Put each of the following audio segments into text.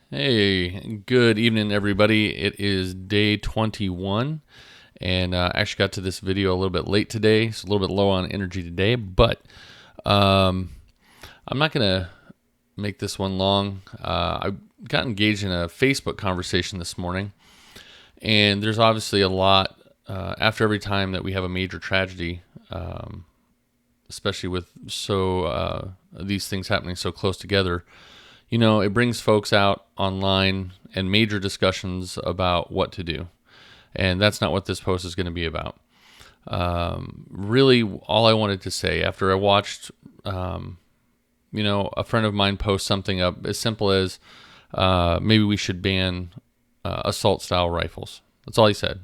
Hey, good evening, everybody. It is day 21, and I actually got to this video a little bit late today, so a little bit low on energy today, but um, I'm not going to make this one long. I got engaged in a Facebook conversation this morning, and there's obviously a lot after every time that we have a major tragedy, especially with these things happening so close together. It brings folks out online and major discussions about what to do. And that's not what this post is going to be about. Really, all I wanted to say after I watched, a friend of mine post something up as simple as maybe we should ban assault style rifles. That's all he said.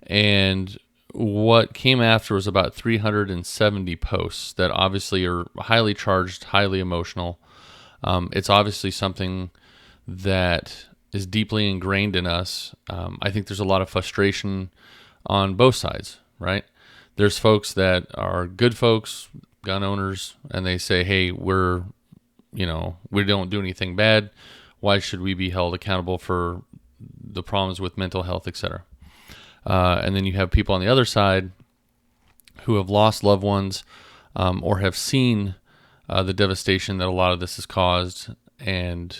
And what came after was about 370 posts that obviously are highly charged, highly emotional. It's obviously something that is deeply ingrained in us. I think there's a lot of frustration on both sides, right? There's folks that are good folks, gun owners, and they say, hey, we don't do anything bad. Why should we be held accountable for the problems with mental health, etc.? And then you have people on the other side who have lost loved ones or have seen the devastation that a lot of this has caused. And,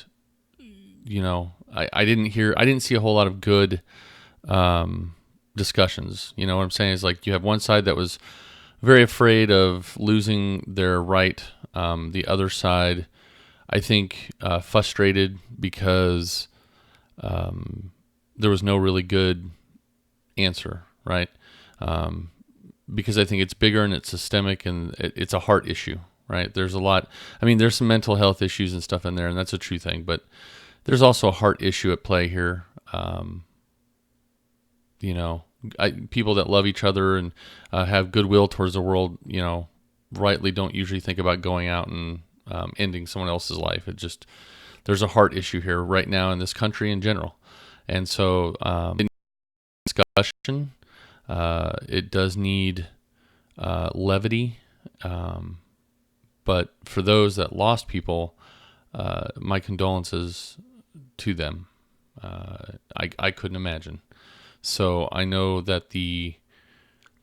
I didn't see a whole lot of good discussions. You know what I'm saying? Is like you have one side that was very afraid of losing their right. The other side, I think, frustrated because there was no really good answer, right? Because I think it's bigger and it's systemic and it's a heart issue, right? There's a lot. I mean, there's some mental health issues and stuff in there, and that's a true thing. But there's also a heart issue at play here. People that love each other and have goodwill towards the world, rightly don't usually think about going out and ending someone else's life. There's a heart issue here right now in this country in general. And so discussion, it does need levity. But for those that lost people, my condolences to them. I couldn't imagine. So I know that the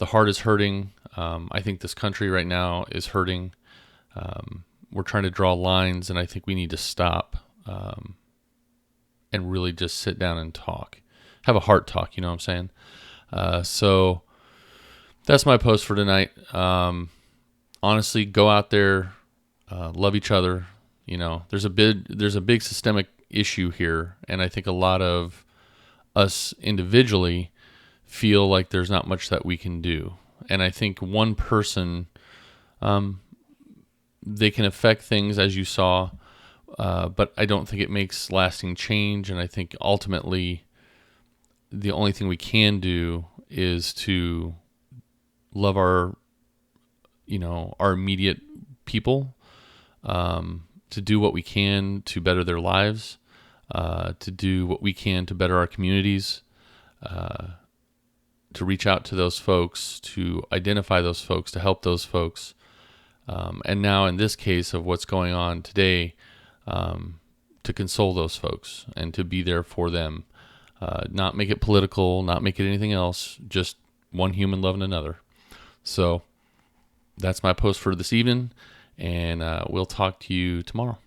heart is hurting. I think this country right now is hurting. We're trying to draw lines, and I think we need to stop and really just sit down and talk. Have a heart talk, you know what I'm saying? So that's my post for tonight. Honestly, go out there, love each other. There's a big systemic issue here, and I think a lot of us individually feel like there's not much that we can do. And I think one person, they can affect things as you saw, but I don't think it makes lasting change. And I think ultimately the only thing we can do is to love our immediate people, to do what we can to better their lives, to do what we can to better our communities, to reach out to those folks, to identify those folks, to help those folks. And now in this case of what's going on today, to console those folks and to be there for them, not make it political, not make it anything else, just one human loving another. So that's my post for this evening, and we'll talk to you tomorrow.